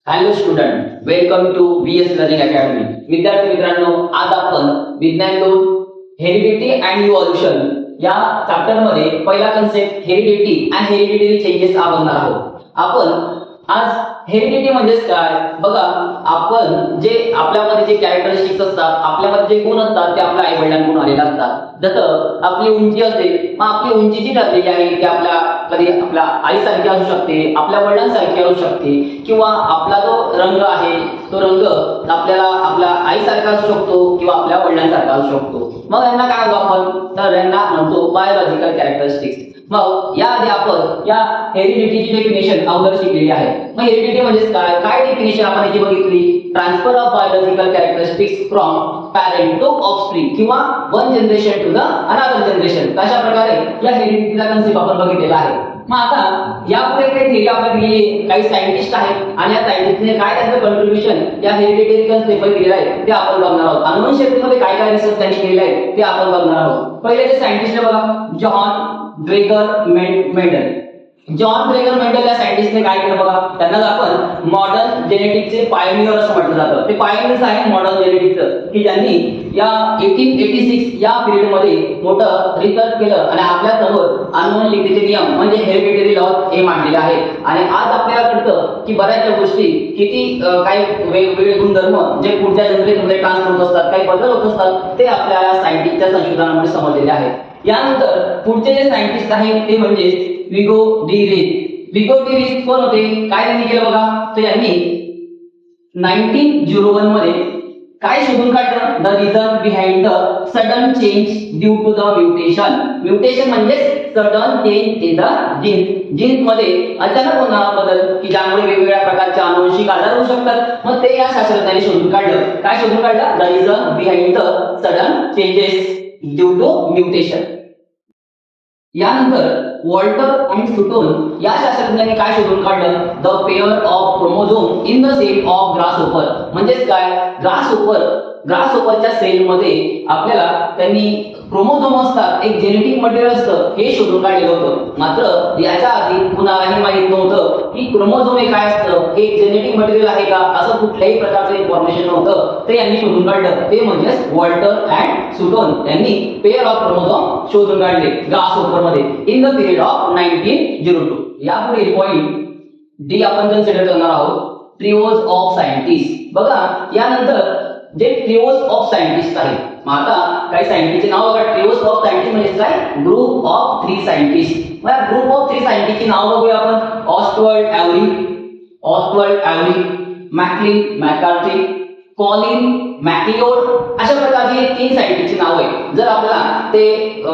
Hello student, welcome to VS learning academy. विद्यार्थी मित्रांनो, आज आपण विज्ञान 2 हेरिडिटी अँड इव्हॉल्युशन या चॅप्टर मध्ये पहिला concept heredity and hereditary changes बघणार आहोत. आपण आज हेरिडिटी म्हणजेच काय बघा. आपण जे आपल्यामध्ये जे कॅरेक्टरिस्टिक्स असतात, आपल्यामध्ये जे गुण असतात ते आपल्या आई वडिलांकडून आलेले असतात. जसं आपली उंची असेल, मग आपली उंची जी ठरलेली आहे ती आपल्या कधी आपल्या आईसारखी असू शकते, आपल्या वडिलांसारखी असू शकते, किंवा आपला जो रंग आहे तो रंग आपल्याला आपल्या आईसारखा असू शकतो किंवा आपल्या वडिलांसारखा असू शकतो. मग यांना काय म्हणतो आपण, तर यांना म्हणतो बायोलॉजिकल कॅरेक्टरिस्टिक्स. मग याआधी आपण या हेरिडिटीची डेफिनेशन अगोदर शिकलेली आहे. मग हेरिडिटी म्हणजे काय, काय डेफिनेशन आपण याची बघितली. Transfer of biological characteristics from parent to offspring किंवा one generation to the another generation. अशा प्रकारे या हेरिडिटीचा कन्सेप्ट आपण बघितलेला आहे. मग आता यापुढे काही थेरी आपण दिलेली, काही सायंटिस्ट आहेत आणि या सायंटिस्टने काय त्यांचं कॉन्ट्रीब्युशन या हेरिडिटरी कन्सेप्टवर दिलेलं आहे ते आपण बघणार आहोत. अनुवंशशास्त्रामध्ये काय काय रिसर्च त्यांनी केलेला आहे ते आपण बघणार आहोत. पहिले जे सायंटिस्ट आहे बघा, John Gregor Mendel. John Gregor Mendel या सायंटिस्टने काय केलं बघा, त्यांना आपण मॉडर्न जेनेटिक्सचे पायोनियर असं म्हटलं जातं. ते पायोनियर्स आहे मॉडर्न जेनेटिक्सचं, की ज्यांनी या 1886 या पिरियड मध्ये मोठं रिसर्च केलं आणि आपल्या समोर अनुवंशिकतेचे नियम म्हणजे हेरिडिटरी लॉज हे मांडलेले आहेत. आणि आज आपल्याला कळतं की बऱ्याचशा गोष्टी किती काही वेगवेगळे गुणधर्म जे पुढच्या जनरेशनमध्ये ट्रान्सफर होत असतात, काही बदल होत असतात, ते आपल्याला सायंटिस्टच्या संशोधनामुळे समजलेले आहेत. यानंतर पुढचे जे सायंटिस्ट आहेत ते म्हणजे विगो डी रिच. विगो डी रिच कोण होते, काय त्यांनी केलं बघा, तर यांनी 1901 मध्ये काय शोधून काढलं, the reason behind the sudden change due to the mutation. Mutation म्हणजे sudden change in the genes मध्ये अचानक होणारा बदल की ज्यामुळे वेगवेगळ्या प्रकारचे अनुवंशिक आजार होऊ शकतात. मग ते या शास्त्रज्ञांनी शोधून काढलं. काय शोधून काढलं, the reason behind the sudden changes due to mutation. यानंतर वॉल्टर अँड सुटोन या शास्त्रज्ञांनी काय शोधून काढलं, the pair of chromosome in the cell of grasshopper. म्हणजेच काय, ग्रासहोपरच्या सेल मध्ये आपल्याला त्यांनी क्रोमोझोम असतात, एक जेनेटिक मटेरियल असतं, हे शोधून काढलेलं होतं. मात्र याच्या आधी कुणालाही माहित नव्हतं की क्रोमोझोम हे काय असतं, हे जेनेटिक मटेरियल आहे का, असं कुठल्याही प्रकारचं इन्फॉर्मेशन नव्हतं. ते यांनी शोधून काढलं. ते म्हणजे वॉल्टर अँड सुटोन यांनी पेअर ऑफ क्रोमोझोम शोधून काढले ग्रासहोपर मध्ये इन द पिरियड ऑफ 1902. यापुढे पॉइंट डी आपण कन्सिडर करणार आहोत, ट्रिओज ऑफ सायंटिस्ट. बघा, यानंतर जे ट्रिओज ऑफ सायंटिस्ट आहेत, मग आता काही सायंटिस्टचे नाव बघा. ट्रिओज ऑफ सायंटिस्ट म्हणजे काय, ग्रुप ऑफ 3 सायंटिस्ट. मग ग्रुप ऑफ 3 सायंटिस्टची नाव बघूया आपण. ऑस्टवर्ड ॲव्हरी, मॅकलिन मॅककार्थी, कॉलिन मॅकलिओड, अशा प्रकारची 3 सायंटिस्टची नाव आहे. जर आपल्याला ते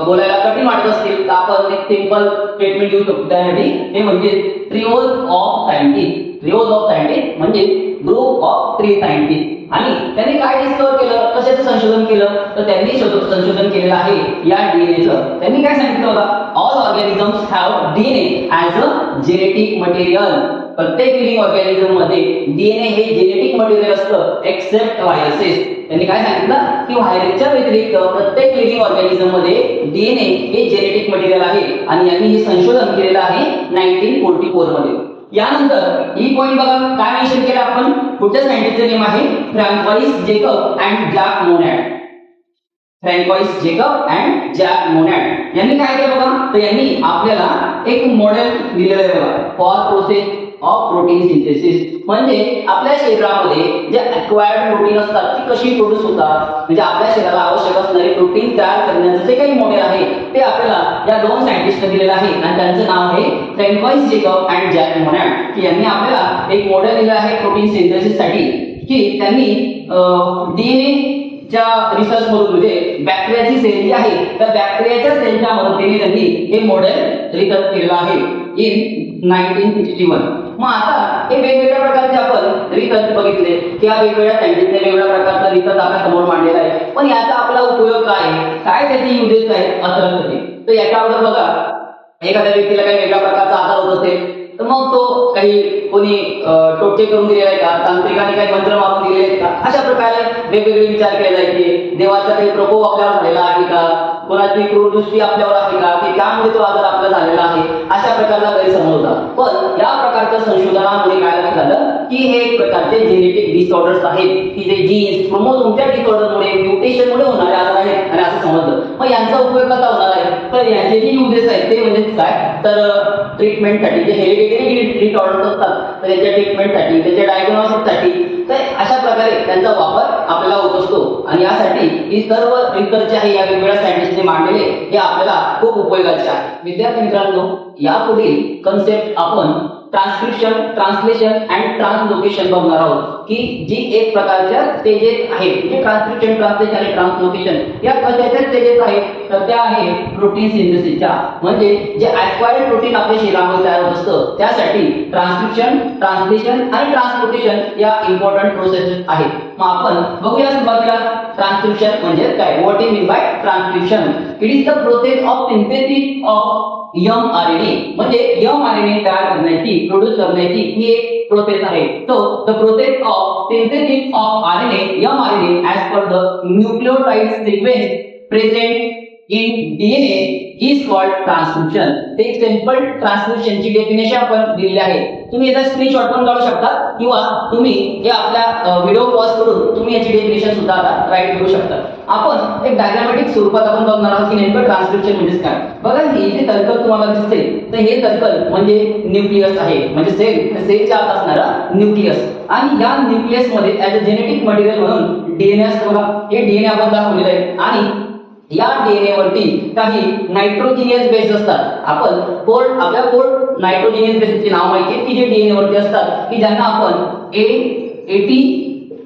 बोलायला कठीण वाटत असतील तर आपण एक सिंपल स्टेटमेंट देऊ शकतो त्यासाठी, ते म्हणजे ट्रिओज ऑफ सायंटिस्ट. ट्रिओज ऑफ सायंटिस्ट म्हणजे ग्रुप ऑफ 3 सायंटिस्ट. आणि त्यांनी काय डिस्कवर केलं, कशाचं संशोधन केलं, तर त्यांनी संशोधन केलेलं आहे या डीएनएचं. त्यांनी काय सांगितलं बघा, all organisms have DNA as a genetic material. प्रत्येक लिव्हिंग ऑर्गॅनिझम मध्ये डीएनए हे जेनेटिक मटेरियल असतं एक्सेप्ट व्हायरसेस. त्यांनी काय सांगितलं की व्हायरसच्या व्यतिरिक्त प्रत्येक लिव्हिंग ऑर्गॅनिझम मध्ये डीएनए हे जेनेटिक मटेरियल आहे. आणि यांनी हे संशोधन केलेलं आहे 1944 मध्ये. यानंतर ई पॉइंट बघा, काय मेन्शन केलं आपण, पुढच्या सायंटिस्टचे नेम आहे Francois Jacob and Jacques Monod. Francois Jacob and Jacques Monod यांनी काय केलं बघा, तर यांनी आपल्याला एक मॉडेल दिलेलं आहे बघा, for process of protein synthesis. म्हणजे आपल्या शरीरामध्ये जे अक्वायर्ड प्रोटीन असतात ती कशी प्रोड्यूस होतात, म्हणजे आपल्या शरीराला आवश्यक असणारे प्रोटीन तयार करण्याचं जे काही मॉडेल आहे ते आपल्याला या 2 सायंटिस्टने दिलेलं आहे. आणि त्यांचं नाव आहे फ्रँकॉइस जेकब अँड जॅक मोनॅड. की यांनी आपल्याला एक मॉडेल दिलं आहे प्रोटीन सिंथेसिस साठी, की त्यांनी डीएनए च्या रिसर्च मधून म्हणजे बॅक्टेरियाची सेल जी आहे त्या बॅक्टेरियाच्या सेलच्या मदतीने त्यांनी हे मॉडेल रिसर्च केलेलं आहे इन 1961. मग आता हे वेगवेगळ्या प्रकारचे आपण रिसर्च बघितले की या वेगवेगळ्या सायंटिस्टने वेगवेगळ्या प्रकारचा रिसर्च आपल्या समोर मांडलेला आहे. पण याचा आपला उपयोग काय, काय त्याचे युजेस आहेत असं नसते. तर याच्याबद्दल बघा, एखाद्या व्यक्तीला काही वेगळ्या प्रकारचा आजार होत असेल तर मग तो काही कोणी टोटके करून दिलेला आहे का, तांत्रिकांनी काही मंत्र मारून दिलेले आहेत का, अशा प्रकारे वेगवेगळे विचार केले जायचे. देवाचा काही प्रकोप आपल्याला झालेला आहे का, कोणाची क्रूरदृष्टी आपल्यावर आहे का, की त्यामुळे तो आजार आपला झालेला आहे, अशा प्रकारचा गैरसमज होता. पण या प्रकारच्या संशोधनामुळे काय लक्षात आलं की हे एक प्रकारचे जेनेटिक डिसऑर्डर्स आहेत, की जे जीन्स क्रोमोझोमच्या डिसऑर्डरमुळे म्युटेशनमुळे होणारे आजार आहेत आणि असं समजलं. मग यांचा उपयोग कसा होणार आहे, तर यांचे जे युजेस आहेत ते म्हणजे काय, तर ट्रीटमेंटसाठी जे हेरिडिटरी डिसऑर्डर्स असतात तर त्याच्या ट्रीटमेंटसाठी, त्याच्या डायग्नोसिससाठी, तर अशा प्रकारे त्यांचा वापर आपल्याला होत असतो. आणि यासाठी ही सर्व रिसर्च आहे या वेगवेगळ्या सायंटिस्टने मांडलेले हे आपल्याला खूप उपयोगाचे आहे. विद्यार्थी मित्रांनो, यापुढील कन्सेप्ट आपण ट्रान्सक्रिप्शन, ट्रान्सलेशन अँड ट्रान्सलोकेशन बघणार आहोत, की जी एक प्रकारच्या स्टेजेस आहेत, म्हणजे ट्रान्सक्रिप्शन, ट्रान्सलेशन आणि ट्रान्सलोकेशन या कशाच्या स्टेजेस आहेत, तर त्या आहे प्रोटीन सिंथेसिसच्या. म्हणजे जे ॲक्वायर्ड प्रोटीन आपल्या शरीरामध्ये तयार होत असतं त्यासाठी ट्रान्सक्रिप्शन, ट्रान्सलेशन आणि ट्रान्सलोकेशन या इम्पॉर्टंट प्रोसेसेस आहेत. मग आपण बघूया सुरुवातीला ट्रान्सक्रिप्शन म्हणजे काय, what is mean by transcription. It is the process of synthesis of mRNA, म्हणजे mRNA तयार करण्याची, प्रोड्यूस करण्याची ही एक प्रोसेस आहे. So the process of synthesis of RNA, mRNA as per the nucleotide sequence present in DNA is called transcription. ते एक simple ट्रान्सक्रिप्शनची definition आपण दिलेली आहे. तुम्ही याचा स्क्रीनशॉट पण काढू शकता किंवा तुम्ही हे आपल्या व्हिडिओ पॉज करून तुम्ही याची डेफिनेशन सुद्धा आता राईट करू शकता. आपण एक डायग्रामॅटिक स्वरूपात आपण बघणार आहोत की नेमकं ट्रान्सक्रिप्शन म्हणजे काय. बघा हे जे सर्कल तुम्हाला दिसते तर हे सर्कल म्हणजे न्यूक्लियस आहे, म्हणजे सेलच्या आत असणारा न्यूक्लियस. आणि या न्यूक्लियस मध्ये ऍज अ जेनेटिक मटेरियल म्हणून डीएनए असतो. बघा हे डीएनए आपण दाखवलेलं आहे आणि या डीएनए वरती काही नायट्रोजिनियस बेस असतात. आपण आपल्या 4 नायट्रोजिनियस बेसचे नाव माहिती आहे की जे डीएनए वरती असतात, की ज्यांना आपण ए, एटी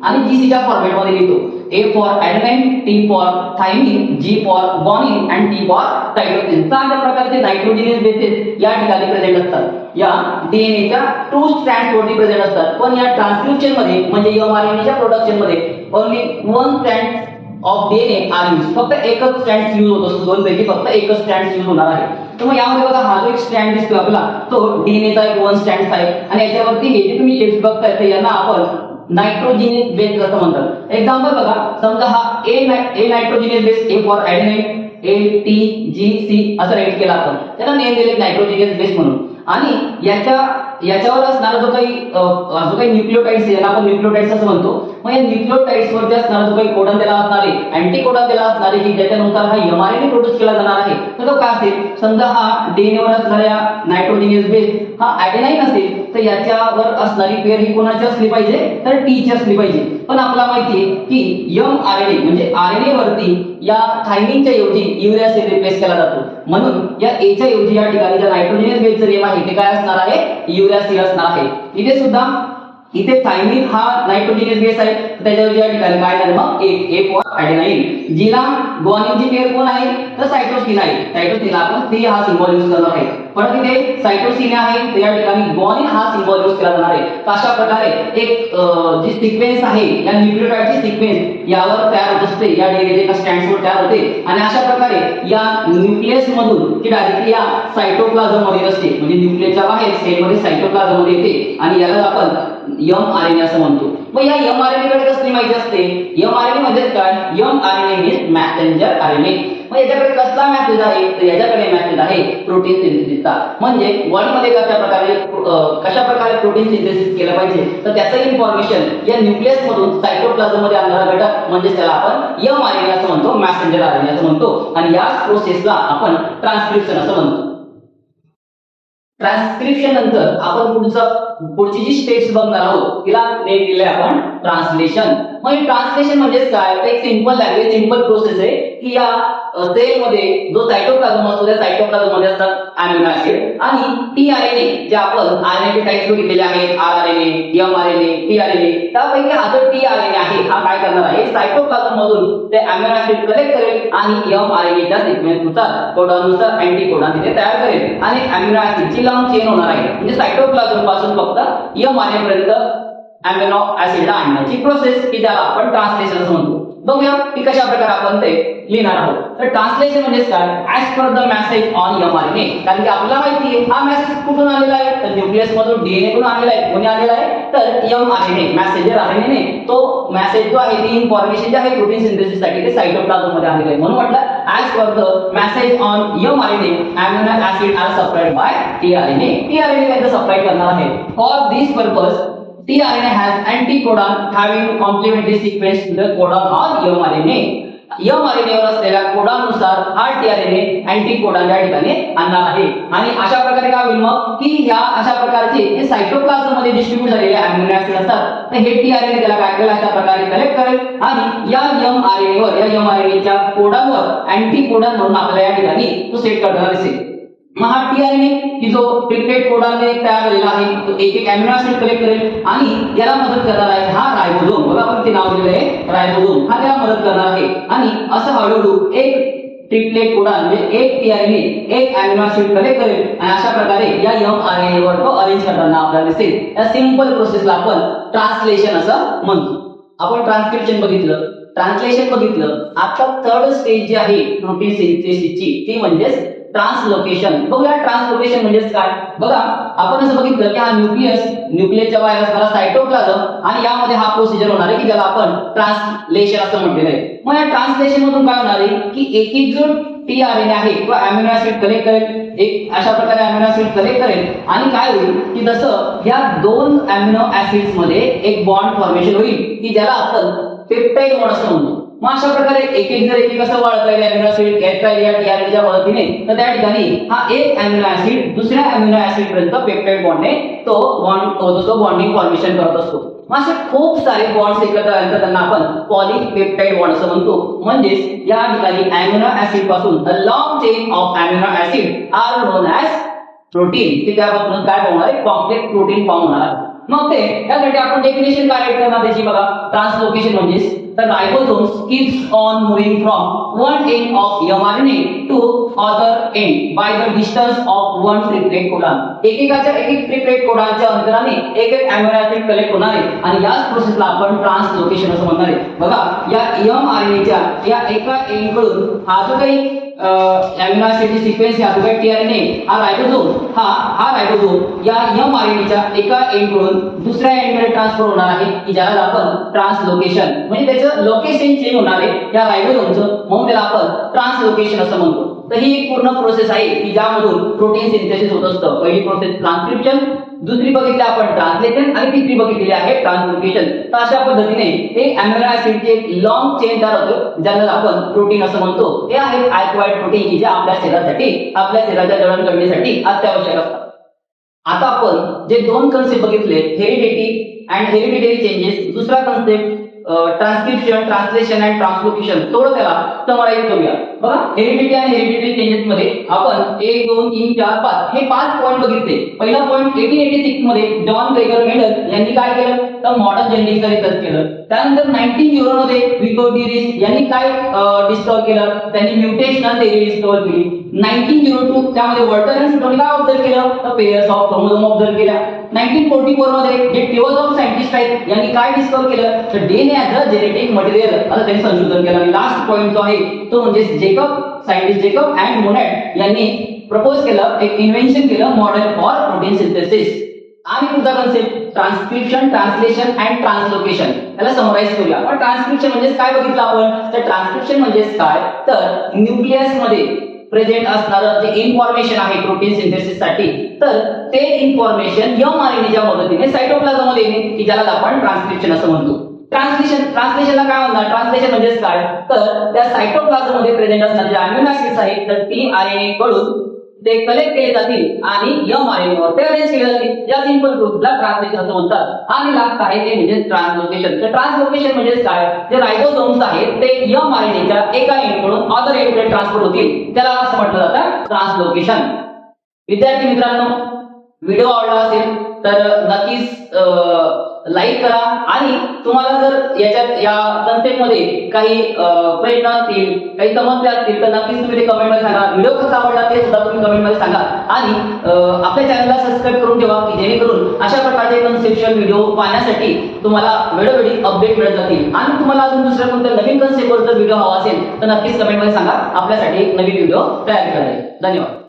आणि जीसीच्या फॉर्मॅट मध्ये लिहितो. A for adenine, T for thymine, G for guanine आणि टी फॉर सायटोसिन. अशा प्रकारचे नायट्रोजिनियस बेसेस या ठिकाणी प्रेझेंट असतात. या डीएनएच्या 2 स्ट्रँड्स वरती प्रेझेंट असतात. पण या ट्रान्सक्रिप्शन मध्ये म्हणजे mRNAच्या प्रोडक्शन मध्ये only 1 strand of DNA are use. फक्त एकच स्ट्रँड यूज होत असतो, 2 पैकी फक्त एकच स्ट्रँड यूज होणार आहे. तर मग यामध्ये बघा हा जो एक स्ट्रँड दिसतो आपला तो डीएनएचा एक 1 स्ट्रँड आहे आणि याच्यावरती हे जे तुम्ही शेप्स बघताय ते यांना आपण नायट्रोजिनियस बेस असं म्हणतात. एक्झाम्पल बघा, समजा हा a nitrogenous base, A for adenine, A T G C असं राईट केला आपण, त्याला नेम दिले नायट्रोजिनियस बेस म्हणून. आणि याच्यावर असणारा जो काही न्यूक्लियोटाइड्स याला आपण न्यूक्लियोटाइड्स असं म्हणतो. मग या न्यूक्लियोटाइड्स वरती असणारा जो काही कोडॉन त्याला असणारे, अँटीकोडॉन त्याला असणारे, की ज्याच्यानुसार हा mRNA प्रोड्यूस केला जाणार आहे, तर तो काय असेल, समजा हा डीएनए वर असणाऱ्या नायट्रोजिनियस बेस हा ॲडेनाइन असेल तर याच्यावर असणारी पेअर ही कोणाची असली पाहिजे, तर टी ची असली पाहिजे. पण आपल्याला माहिती आहे की mRNA म्हणजे आरएनए वरती या थायमिनच्या ऐवजी युरिया सेल रिप्लेस केला जातो. म्हणून या ए च्या ऐवजी या ठिकाणी जे नायट्रोजिनियस बेसचं नेम आहे ते काय असणार आहे, युरिया सेल असणार आहे. इथे सुद्धा इथे थायमिन हा नायट्रोजिनियस बेस आहे, त्याच्याऐवजी या ठिकाणी काय झालं मग ए फॉर ॲडेनाइन. जिला ग्वानिनची पेअर कोण आहे, तर सायटोसिन आहे. सायटोसिनला आपण सी हा सिम्बॉल यूज करणार आहे. पण इथे सायटोसिन आहे तर या ठिकाणी ग्वानिन हा सिम्बॉल यूज केला जाणार आहे. तर अशा प्रकारे एक जी सिक्वेन्स आहे या न्यूक्लियोटाइडची सिक्वेन्स यावर तयार होत असते, या डीएनएच्या स्ट्रँड्सवर तयार होते. आणि अशा प्रकारे या न्यूक्लियस मधून ती डायरेक्टली या सायटोप्लाझम मध्ये असते, म्हणजे न्यूक्लियसच्या बाहेर सेलमध्ये सायटोप्लाझम मध्ये येते आणि याला आपण mRNA असं म्हणतो. मग या mRNA कडे कसली माहिती असते, mRNA म्हणजे काय, mRNA मीन्स मॅसेंजर आरएनए. मग याच्याकडे कसला मेसेज आहे, तर याच्याकडे मेसेज आहे प्रोटीन सिंथेसिसचा. म्हणजे बॉडीमध्ये कशा प्रकारे प्रोटीन सिंथेसिस केलं पाहिजे तर त्याचं इन्फॉर्मेशन या न्यूक्लियस मधून सायटोप्लाझम मध्ये आणणारा घटक म्हणजे त्याला आपण mRNA असं म्हणतो, मॅसेंजर आरएनए असं म्हणतो. आणि या प्रोसेसला आपण ट्रान्सक्रिप्शन असं म्हणतो. ट्रान्सक्रिप्शन नंतर आपण पुढची जी स्टेप्स बघणार आहोत तिला नेम दिले आपण ट्रान्सलेशन. मग ट्रान्सलेशन म्हणजे काय, एक सिंपल लँग्वेज, सिंपल प्रोसेस आहे की या सेल मध्ये जो सायटोप्लाझम असतो त्या सायटोप्लाझम मध्ये असतात अमिनो ऍसिड आणि टीआरएनए जे आपण आरएनए टाइप्स बघितलेले आहेत, आरआरएनए, एमआरएनए, टीआरएनए. त्यापैकी हा जो टीआरएनए आहे हा काय करणार आहे, सायटोप्लाझम मधून ते अमिनो ऍसिड कलेक्ट करेल आणि एमआरएनएच्या सिक्वेन्स नुसार, कोडॉननुसार अँटीकोडॉन तिथे तयार करेल आणि अमिनो ऍसिडची लॉंग चेन होणार आहे. म्हणजे सायटोप्लाझम पासून फक्त एमआरएनए पर्यंत अमिनो ऍसिडला आणण्याची प्रोसेस की ज्याला आपण ट्रान्सलेशन असं म्हणतो. बघूया की कशा प्रकारे आपण ते लिहिणार आहोत. तर ट्रान्सलेशन म्हणजे काय, as per the message on mRNA. कारण की आपल्याला माहिती आहे हा मेसेज कुठून आलेला आहे, तर न्यूक्लियस मधून डीएनए कडून आलेला आहे. कोणी आलेला आहे, तर mRNA मॅसेंजर आरएनए. तो मेसेज जो आहे ती इन्फॉर्मेशन जे आहे प्रोटीन सिंथेसिस साठी ते सायटोप्लाझम मध्ये आलेला आहे. म्हणून म्हटलं as per the message on mRNA, amino acid are supplied by tRNA. tRNA काय सप्लाय करणार आहे. For this purpose, tRNA has anticodon having complementary sequence to the codon on mRNA. mRNA वर असलेल्या कोडॉननुसार हा tRNA अँटीकोडॉन या ठिकाणी आणणार आहे. आणि अशा प्रकारे काय होईल मग की ह्या अशा प्रकारचे जे सायटोप्लाझम मध्ये डिस्ट्रीब्यूट झालेले अॅमिनो ऍसिड असतात तर हे tRNA त्याला काय करेल अशा प्रकारे कलेक्ट करेल आणि या mRNA वर या mRNA च्या कोडॉनवर अँटीकोडॉन म्हणून आपल्याला या ठिकाणी तो सेट करताना दिसेल. मग हा tRNA की जो ट्रिप्लेट कोडॉनने तयार झालेला आहे तो एक एक अॅमिनो ऍसिड कलेक्ट करेल आणि याला मदत करणार आहे हा रायबोझोम. बघा आपण ते नाव दिलेलं आहे रायबोझोम. हा त्याला मदत करणार आहे आणि असं हळूहळू एक ट्रिप्लेट कोडॉन म्हणजे एक tRNA एक अॅमिनो ऍसिड कलेक्ट करेल आणि अशा प्रकारे या mRNA वर तो अरेंज करताना आपल्याला दिसेल. या सिंपल प्रोसेसला आपण ट्रान्सलेशन असं म्हणतो. आपण ट्रान्सक्रिप्शन बघितलं, ट्रान्सलेशन बघितलं. आता थर्ड स्टेज जी आहे प्रोटीन सिंथेसिसची ती म्हणजे ट्रान्सलोकेशन. बघूया ट्रान्सलोकेशन म्हणजे काय. बघा आपण असं बघितलं की हा न्यूक्लियसच्या बाहेर असणारा सायटोप्लाझम आणि यामध्ये हा प्रोसिजर होणार आहे की ज्याला आपण ट्रान्सलेशन असं म्हटलेलं आहे. मग या ट्रान्सलेशन मधून काय होणार आहे की एक एक जो tRNA आहे किंवा अॅमिनो ऍसिड कलेक्ट करेल, एक अशा प्रकारे अॅमिनो ऍसिड कलेक्ट करेल आणि काय होईल की जसं या दोन अॅमिनो ऍसिड्स मध्ये एक बॉन्ड फॉर्मेशन होईल की ज्याला आपण पेप्टाइड बॉन्ड असं म्हणतो. मग अशा प्रकारे एक एक जर एक कसं वाढत राहील अॅमिनो ऍसिड घेत राहील या tRNAच्या मदतीने तर त्या ठिकाणी हा एक अॅमिनो ऍसिड दुसऱ्या अॅमिनो ऍसिड पर्यंत पेप्टाइड बॉन्डने तो बॉन्डिंग फॉर्मेशन करत असतो. मग असे खूप सारे बॉन्ड्स एकत्र आल्यानंतर त्यांना आपण पॉलीपेप्टाइड बॉन्ड असं म्हणतो. म्हणजेच या ठिकाणी अॅमिनो ऍसिड पासून a long chain of amino acid are known as protein. ते त्यापासून काय होणार आहे कॉम्प्लेक्स प्रोटीन फॉर्म होणार आहे. मग ते त्यासाठी आपण डेफिनेशन काय राईट करणार त्याची बघा. ट्रान्सलोकेशन म्हणजे the ribosomes keeps on moving from one end of mRNA to other end by the distance of one triplet codon. एकेकाच्या एक ट्रिप्लेट कोडॉनच्या अंतराने एक एक अॅमिनो ऍसिड कलेक्ट होणार आहे आणि याच प्रोसेसला आपण ट्रान्सलोकेशन असं म्हणणार आहे. बघा या mRNAच्या या एका एंड कडून हा जो काही अॅमिनो ऍसिडची सिक्वेन्स आहे, जो काही tRNA हा रायबोझोम या mRNAच्या एका एंड कडून दुसऱ्या एंड मध्ये ट्रान्सफर होणार आहे की ज्याला आपण ट्रान्सलोकेशन म्हणजे त्याचं लोकेशन चेंज होणार आहे या रायबोझोमचं, म्हणून त्याला आपण ट्रान्सलोकेशन असं म्हणतो. तर ही एक पूर्ण प्रोसेस आहे की ज्यामधून प्रोटीन सिंथेसिस होत असतं. पहिली प्रोसेस ट्रान्सक्रिप्शन, दुसरी बघितली आपण ट्रान्सलेशन आणि तिसरी बघितलेली आहे ट्रान्सलोकेशन. तर अशा पद्धतीने एक अॅमिनो ऍसिडची एक लॉंग चेन तयार होतो ज्याला आपण प्रोटीन असं म्हणतो. हे आहेत अक्वायर्ड प्रोटीन की जे आपल्या शरीरासाठी आपल्या शरीराच्या जडणघडणीसाठी अत्यावश्यक असतात. आता आपण जे दोन कन्सेप्ट बघितले हेरिडिटी अँड हेरिडिटरी चेंजेस, दुसरा concept transcription, translation and translocation, थोडं त्याला समराईज करूया. बघा हेरिडिटी आणि हेरिडिटरी चेंजेस मध्ये आपण 1 2 3 4 5 हे 5 पॉइंट बघितले. पहिला पॉइंट 1886 मध्ये जॉन ग्रेगर मेंडल यांनी काय केलं तर मॉडर्न जेनेटिक्सचा रिसर्च केलं. त्यानंतर 1900 मध्ये विगो डिरिस यांनी काय डिस्कव्हर केलं, त्यांनी म्युटेशनल थेअरी डिस्कव्हर केली. 1902 त्यामध्ये वॉल्टर अँड स्टोनी काय ऑब्झर्व केलं तर पेयर्स ऑफ क्रोमोझोम ऑब्झर्व केल्या. 1944 मध्ये जे टिओज ऑफ सायंटिस्ट आहेत यांनी काय डिस्कव्हर केलं तर DNA as a genetic material असं त्यांनी संशोधन केलं. आणि लास्ट पॉइंट जो आहे तो म्हणजे सायंटिस्ट जेकब अँड मोनॅट यांनी प्रपोज केलं, एक इन्व्हेन्शन केलं मॉडेल फॉर प्रोटीन सिंथेसिस. आणि पुढचा concept transcription, translation and translocation, याला समराईज करूया. पण ट्रान्सक्रिप्शन म्हणजे काय बघितलं आपण तर ट्रान्सक्रिप्शन म्हणजे काय तर न्यूक्लियस मध्ये प्रेझेंट असणारं जे इन्फॉर्मेशन आहे प्रोटीन सिंथेसिस साठी तर ते इन्फॉर्मेशन mRNAच्या मदतीने सायटोप्लाझम मध्ये येणे की ज्याला आपण ट्रान्सक्रिप्शन असं म्हणतो. ट्रान्सलेशनला काय म्हणणार, ट्रान्सलेशन म्हणजे काय तर त्या सायटोप्लाझम मध्ये प्रेझेंट असणारे जे अॅमिनो ऍसिड्स आहेत तर tRNA कडून ते कलेक्ट केले जातील आणि mRNA वर ते अरेंज केले जातील. या सिंपल प्रोसेसला ट्रान्सलेशन असं म्हणतात. आणि लास्ट आहे ते म्हणजे ट्रान्सलोकेशन. तर ट्रान्सलोकेशन म्हणजे काय जे रायबोझोम्स आहेत ते mRNAच्या एका एंड कडून अदर एंड कडे ट्रान्सफर होतील त्याला असं म्हटलं जातं ट्रान्सलोकेशन. विद्यार्थी मित्रांनो व्हिडिओ आवडला असेल तर नक्कीच लाईक करा आणि तुम्हाला जर या कन्सेप्ट मध्ये काही प्रश्न असतील, काही समस्या असतील तर नक्कीच तुम्ही ते कमेंट मध्ये सांगा. व्हिडिओ कसा आवडला ते सुद्धा तुम्ही कमेंट मध्ये सांगा आणि आपल्या चॅनलला सबस्क्राईब करून ठेवा की जेणेकरून अशा प्रकारचे कन्सेप्च्युअल व्हिडिओ पाहण्यासाठी तुम्हाला वेळोवेळी अपडेट मिळत जातील. आणि तुम्हाला अजून दुसऱ्या कोणत्या नवीन कन्सेप्टवर जर व्हिडिओ हवा असेल तर नक्कीच कमेंट मध्ये सांगा, आपल्यासाठी एक नवीन व्हिडिओ तयार केला जाईल. धन्यवाद.